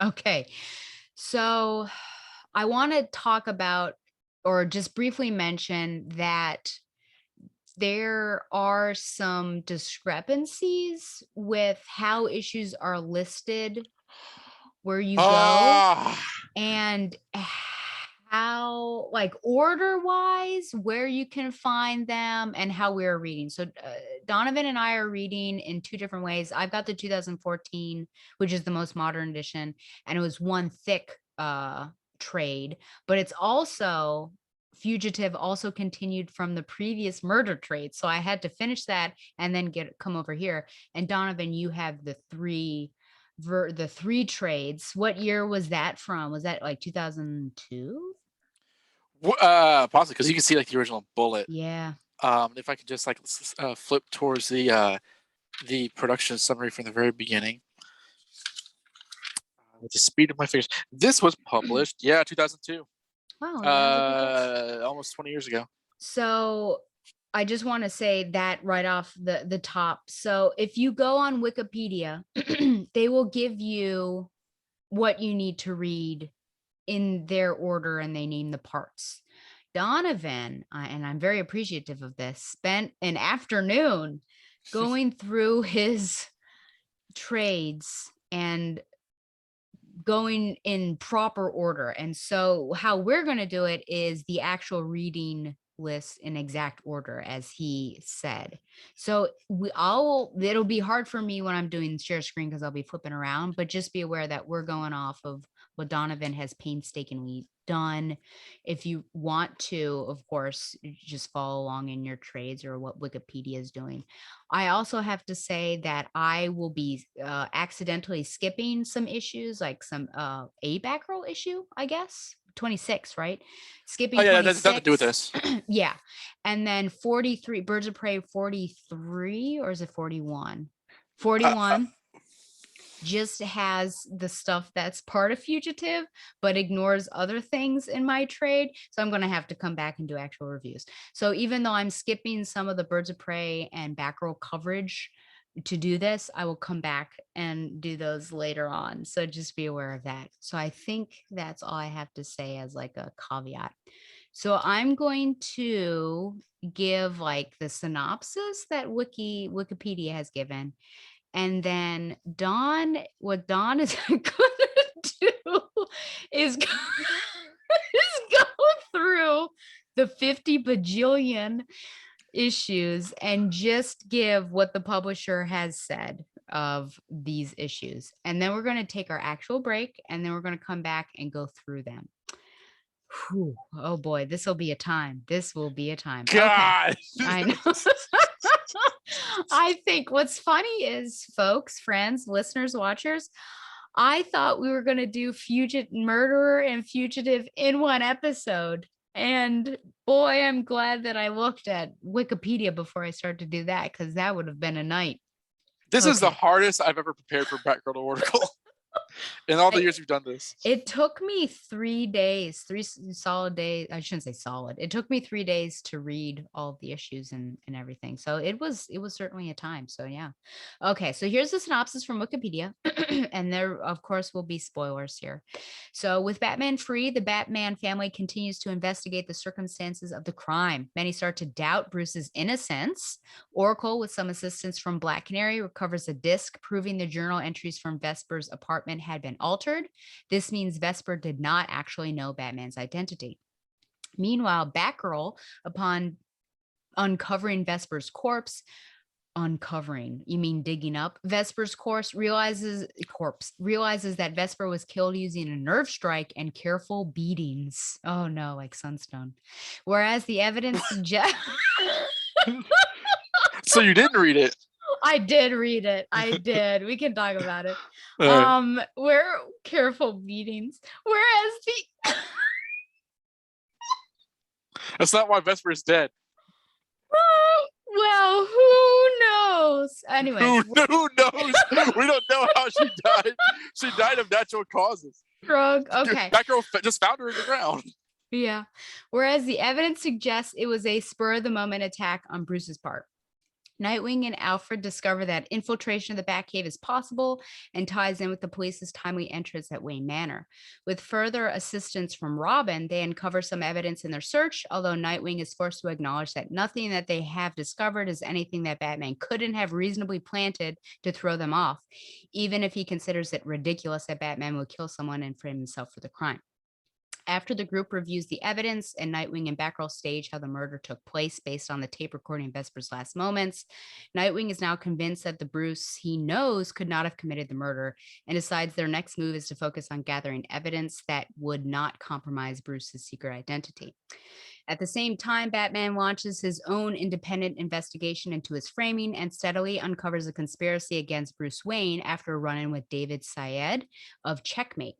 Okay. So I want to talk about or just briefly mention that there are some discrepancies with how issues are listed where you go Ah, and how like order wise where you can find them and how we're reading. So Donovan and I are reading in two different ways. I've got the 2014, which is the most modern edition, and it was one thick trade, but it's also Fugitive also continued from the previous murder trade. So I had to finish that and then come over here. And Donovan, you have the three trades. What year was that from? Was that like 2002? possibly because you can see like the original bullet. Yeah. If I could just like flip towards the production summary from the very beginning with the speed of my fingers. This was published, yeah, 2002. Wow, that was a good guess. Almost 20 years ago. So I just want to say that right off the top. So if you go on Wikipedia, they will give you what you need to read in their order and they name the parts. Donovan, and I'm very appreciative of this, spent an afternoon going through his trades and going in proper order. And so how we're going to do it is the actual reading list in exact order as he said. So it'll be hard for me when I'm doing share screen because I'll be flipping around, but just be aware that we're going off of what Donovan has painstakingly done. If you want to, of course, just follow along in your trades or what Wikipedia is doing. I also have to say that I will be accidentally skipping some issues, like some a Batgirl issue, I guess. 26, right? Oh Skipping yeah, that has nothing to do with 26. this. Yeah. And then 43, Birds of Prey 43, or is it 41? Uh, uh, 41 just has the stuff that's part of Fugitive, but ignores other things in my trade. So I'm going to have to come back and do actual reviews. So even though I'm skipping some of the Birds of Prey and Batgirl coverage to do this, I will come back and do those later on. So just be aware of that. So I think that's all I have to say as like a caveat. So I'm going to give like the synopsis that Wikipedia has given, and then what Don is gonna do is go, is go through the 50 bajillion issues and just give what the publisher has said of these issues. And then we're going to take our actual break and then we're going to come back and go through them. Whew. Oh boy, this will be a time. This will be a time. Okay. God. I know. I think what's funny is, folks, friends, listeners, watchers, I thought we were going to do Murderer and Fugitive in one episode. And boy, I'm glad that I looked at Wikipedia before I started to do that because that would have been a night. This is the Okay. hardest I've ever prepared for Batgirl article. In all the I, years we've done this. It took me 3 days, solid days. I shouldn't say solid. It took me 3 days to read all of the issues and everything. So it was certainly a time. So yeah. Okay. So here's the synopsis from Wikipedia. And there, of course, will be spoilers here. So with Batman free, the Batman family continues to investigate the circumstances of the crime. Many start to doubt Bruce's innocence. Oracle, with some assistance from Black Canary, recovers a disc proving the journal entries from Vesper's apartment had been altered. This means Vesper did not actually know Batman's identity. Meanwhile, Batgirl, upon uncovering Vesper's corpse, you mean digging up Vesper's corpse, realizes that Vesper was killed using a nerve strike and careful beatings. Oh no, like Sunstone. Whereas the evidence suggests So you didn't read it. I did read it. I did. We can talk about it. All right. Where careful beatings. Whereas the That's not why Vesper is dead. well, who knows? Anyway, Who knows? We don't know how she died. She died of natural causes. drug. Okay. Batgirl just found her in the ground. Yeah. Whereas the evidence suggests it was a spur of the moment attack on Bruce's part. Nightwing and Alfred discover that infiltration of the Batcave is possible and ties in with the police's timely entrance at Wayne Manor. With further assistance from Robin, they uncover some evidence in their search, although Nightwing is forced to acknowledge that nothing that they have discovered is anything that Batman couldn't have reasonably planted to throw them off, even if he considers it ridiculous that Batman would kill someone and frame himself for the crime. After the group reviews the evidence and Nightwing and Batgirl stage how the murder took place based on the tape recording of Vesper's last moments, Nightwing is now convinced that the Bruce he knows could not have committed the murder and decides their next move is to focus on gathering evidence that would not compromise Bruce's secret identity. At the same time, Batman launches his own independent investigation into his framing and steadily uncovers a conspiracy against Bruce Wayne after a run in with David Sayed of Checkmate,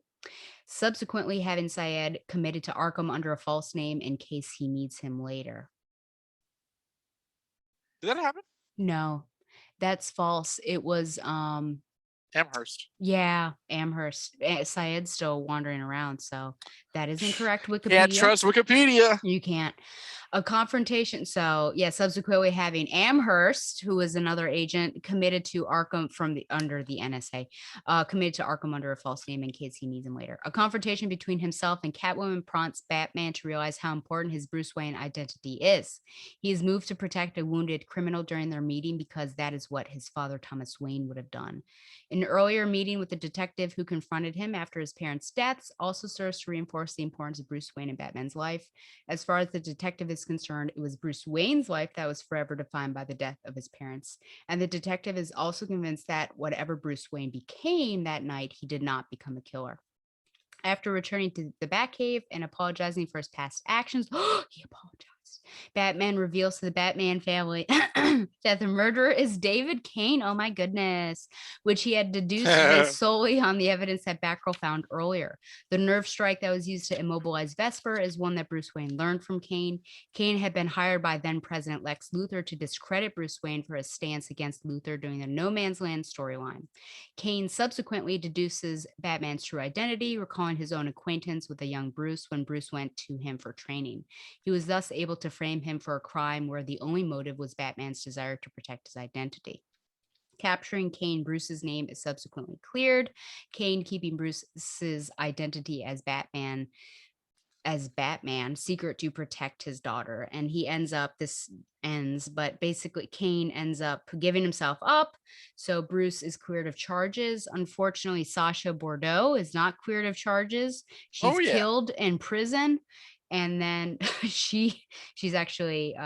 subsequently having Syed committed to Arkham under a false name in case he needs him later. Did that happen? No, that's false. It was Amherst. yeah, Amherst. Syed's still wandering around, so that is incorrect. Wikipedia. Can't trust Wikipedia. You can't. A confrontation. So, yeah, subsequently having Amherst, who was another agent, committed to Arkham under the NSA, committed to Arkham under a false name in case he needs him later. A confrontation between himself and Catwoman prompts Batman to realize how important his Bruce Wayne identity is. He is moved to protect a wounded criminal during their meeting because that is what his father, Thomas Wayne, would have done. An earlier meeting with the detective who confronted him after his parents' deaths also serves to reinforce the importance of Bruce Wayne in Batman's life. As far as the detective is concerned, it was Bruce Wayne's life that was forever defined by the death of his parents. And the detective is also convinced that whatever Bruce Wayne became that night, he did not become a killer. After returning to the Batcave and apologizing for his past actions, he apologized. Batman reveals to the Batman family that the murderer is David Kane. Oh my goodness, which he had deduced based solely on the evidence that Batgirl found earlier. The nerve strike that was used to immobilize Vesper is one that Bruce Wayne learned from Kane. Kane had been hired by then President Lex Luthor to discredit Bruce Wayne for his stance against Luthor during the No Man's Land storyline. Kane subsequently deduces Batman's true identity, recalling his own acquaintance with a young Bruce when Bruce went to him for training. He was thus able to frame him for a crime where the only motive was Batman's desire to protect his identity. Capturing Kane, Bruce's name is subsequently cleared, Kane keeping Bruce's identity as Batman secret to protect his daughter. And but basically Kane ends up giving himself up. So Bruce is cleared of charges. Unfortunately, Sasha Bordeaux is not cleared of charges. She's killed in prison. And then she's actually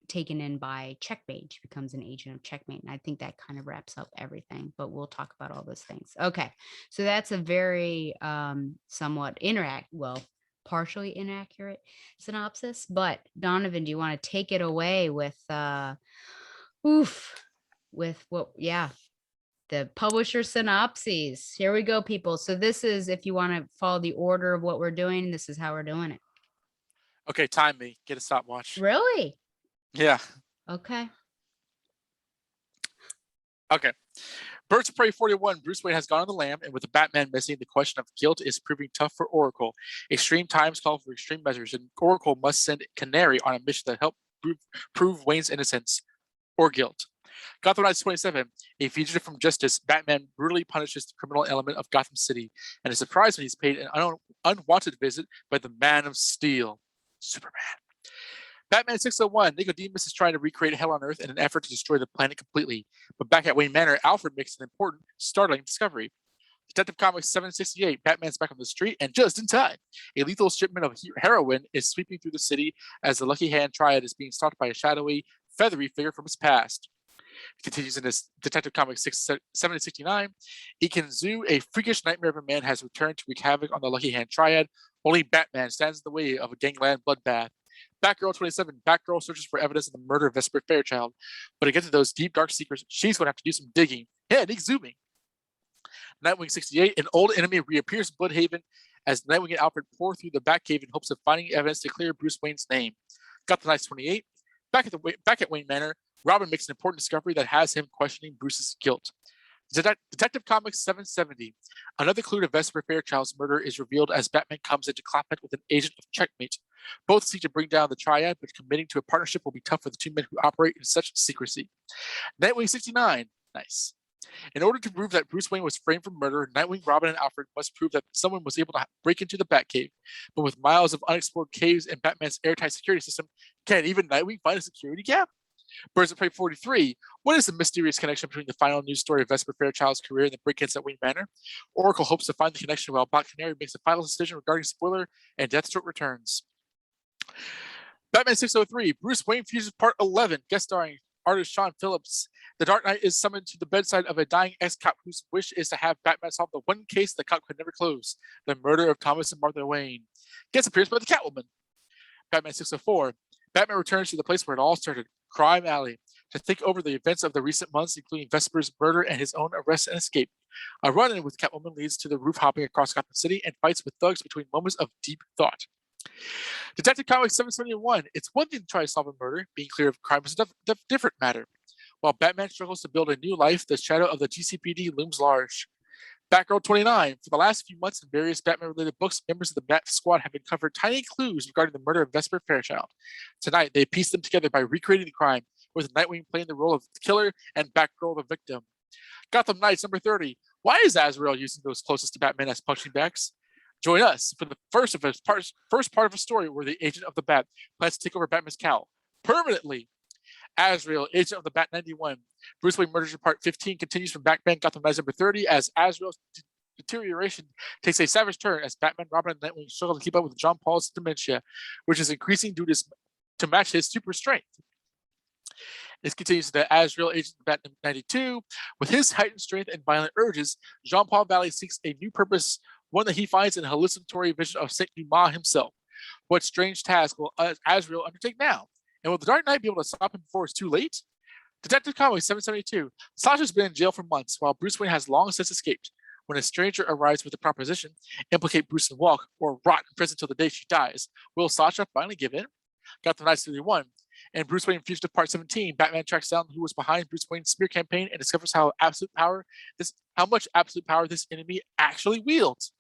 taken in by Checkmate. She becomes an agent of Checkmate. And I think that kind of wraps up everything, but we'll talk about all those things. Okay. So that's a very somewhat partially inaccurate synopsis. But Donovan, do you want to take it away with the publisher synopses? Here we go, people. So this is, if you want to follow the order of what we're doing, this is how we're doing it. Okay, time me. Get a stopwatch. Really? Yeah. Okay. Okay. Birds of Prey 41, Bruce Wayne has gone on the lam, and with the Batman missing, the question of guilt is proving tough for Oracle. Extreme times call for extreme measures, and Oracle must send Canary on a mission to help prove Wayne's innocence or guilt. Gotham Knights 27, a fugitive from justice, Batman brutally punishes the criminal element of Gotham City, and is surprised when he's paid an unwanted visit by the Man of Steel, Superman. Batman 601, Nicodemus is trying to recreate hell on Earth in an effort to destroy the planet completely. But back at Wayne Manor, Alfred makes an important, startling discovery. Detective Comics 768, Batman's back on the street, and just in time, a lethal shipment of heroin is sweeping through the city as the Lucky Hand Triad is being stalked by a shadowy, feathery figure from his past. It continues in this Detective Comics 769. Ikenzu, a freakish nightmare of a man, has returned to wreak havoc on the Lucky Hand Triad. Only Batman stands in the way of a gangland bloodbath. Batgirl 27, Batgirl searches for evidence of the murder of Vesper Fairchild. But to get to those deep, dark secrets, she's going to have to do some digging. Yeah, Nick zooming. Nightwing 68, an old enemy reappears in Bloodhaven as Nightwing and Alfred pour through the Batcave in hopes of finding evidence to clear Bruce Wayne's name. Gotham Knights 28, back at Wayne Manor, Robin makes an important discovery that has him questioning Bruce's guilt. Detective Comics 770. Another clue to Vesper Fairchild's murder is revealed as Batman comes into clappment with an agent of Checkmate. Both seek to bring down the Triad, but committing to a partnership will be tough for the two men who operate in such secrecy. Nightwing 69. Nice. In order to prove that Bruce Wayne was framed for murder, Nightwing, Robin, and Alfred must prove that someone was able to break into the Batcave. But with miles of unexplored caves and Batman's airtight security system, can even Nightwing find a security gap? Birds of Prey 43. What is the mysterious connection between the final news story of Vesper Fairchild's career and the break-ins at Wayne Manor? Oracle hopes to find the connection while Black Canary makes a final decision regarding spoiler and Deathstroke returns. Batman 603. Bruce Wayne Fugitive Part 11. Guest starring artist Sean Phillips. The Dark Knight is summoned to the bedside of a dying ex-cop whose wish is to have Batman solve the one case the cop could never close, the murder of Thomas and Martha Wayne. Guest appearance by the Catwoman. Batman 604. Batman returns to the place where it all started, Crime Alley, to think over the events of the recent months, including Vesper's murder and his own arrest and escape. A run-in with Catwoman leads to the roof hopping across Gotham City and fights with thugs between moments of deep thought. Detective Comics 771. It's one thing to try to solve a murder. Being clear of crime is a different matter. While Batman struggles to build a new life, the shadow of the GCPD looms large. Batgirl 29. For the last few months in various Batman-related books, members of the Bat Squad have uncovered tiny clues regarding the murder of Vesper Fairchild. Tonight, they piece them together by recreating the crime, with Nightwing playing the role of the killer and Batgirl the victim. Gotham Knights number 30. Why is Azrael using those closest to Batman as punching bags? Join us for the first part of a story where the agent of the Bat plans to take over Batman's cowl permanently. Azrael, agent of the Bat 91. Bruce Wayne Murders in Part 15 continues from Batman Gotham Knights number 30 as Azrael's deterioration takes a savage turn as Batman, Robin, and Nightwing struggle to keep up with John Paul's dementia, which is increasing due to match his super strength. This continues to the Azrael agent of Bat 92. With his heightened strength and violent urges, Jean-Paul Valley seeks a new purpose, one that he finds in a hallucinatory vision of Saint Dumas himself. What strange task will Azrael undertake now? And will the Dark Knight be able to stop him before it's too late? Detective Comics 772. Sasha's been in jail for months, while Bruce Wayne has long since escaped. When a stranger arrives with the proposition, implicate Bruce and walk, or rot in prison till the day she dies, will Sasha finally give in? Gotham Knights 31. And Bruce Wayne Fugitive Part 17, Batman tracks down who was behind Bruce Wayne's smear campaign and discovers how much absolute power this enemy actually wields.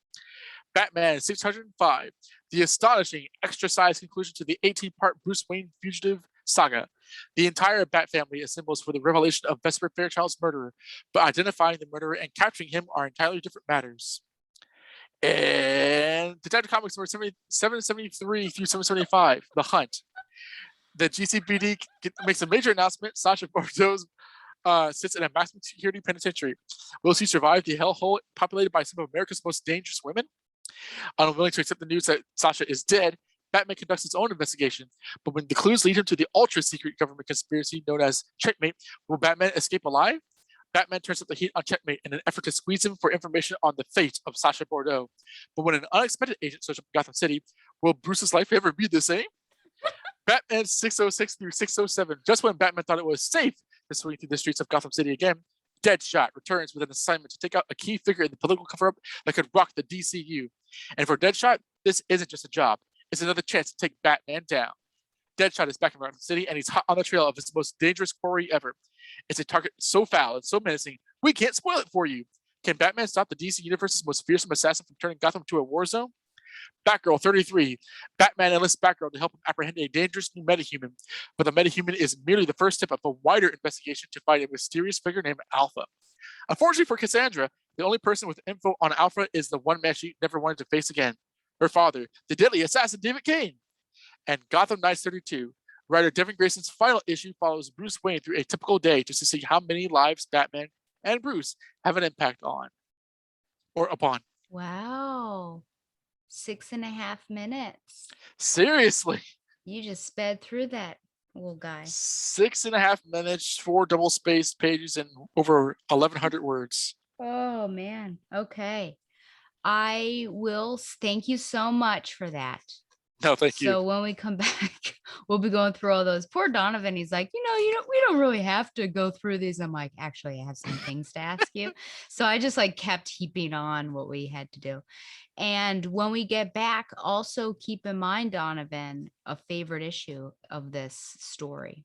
Batman 605, the astonishing extra-sized conclusion to the 18-part Bruce Wayne Fugitive saga. The entire Bat family assembles for the revelation of Vesper Fairchild's murderer, but identifying the murderer and capturing him are entirely different matters. And Detective Comics number 773 through 775, The Hunt. The GCPD makes a major announcement. Sasha Bordeaux sits in a maximum security penitentiary. Will she survive the hellhole populated by some of America's most dangerous women? Unwilling to accept the news that Sasha is dead, Batman conducts his own investigation. But when the clues lead him to the ultra-secret government conspiracy known as Checkmate, will Batman escape alive? Batman turns up the heat on Checkmate in an effort to squeeze him for information on the fate of Sasha Bordeaux. But when an unexpected agent shows up in Gotham City, will Bruce's life ever be the same? Batman 606 through 607. Just when Batman thought it was safe to swing through the streets of Gotham City again, Deadshot returns with an assignment to take out a key figure in the political cover-up that could rock the DCU. And for Deadshot, this isn't just a job. It's another chance to take Batman down. Deadshot is back in Gotham City, and he's hot on the trail of his most dangerous quarry ever. It's a target so foul and so menacing, we can't spoil it for you. Can Batman stop the DC Universe's most fearsome assassin from turning Gotham to a war zone? Batgirl 33. Batman enlists Batgirl to help him apprehend a dangerous new metahuman, but the metahuman is merely the first step of a wider investigation to find a mysterious figure named Alpha. Unfortunately for Cassandra, the only person with info on Alpha is the one man she never wanted to face again, her father, the deadly assassin David Kane. And Gotham Knights 32. Writer Devin Grayson's final issue follows Bruce Wayne through a typical day just to see how many lives Batman and Bruce have an impact on or upon. Wow. 6.5 minutes. Seriously. You just sped through that, little guy. 6.5 minutes, 4 double-spaced pages, and over 1,100 words. Oh, man. Okay. I will thank you so much for that. No, thank you. So when we come back, we'll be going through all those. Poor Donovan, he's like, we don't really have to go through these. I'm like, actually, I have some things to ask you. So I just kept heaping on what we had to do. And when we get back, also keep in mind, Donovan, a favorite issue of this story.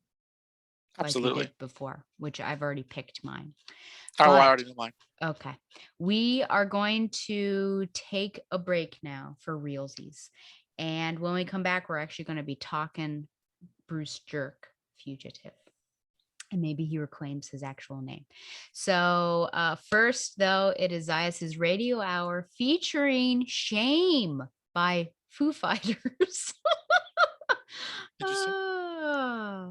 Absolutely. Like you did before, which I've already picked mine. Oh, I But already know mine. okay, we are going to take a break now for realsies. And when we come back, we're actually going to be talking Bruce-jerk Fugitive. And maybe he reclaims his actual name. So first, though, it is Zayas's Radio Hour featuring Shame by Foo Fighters. Did you say?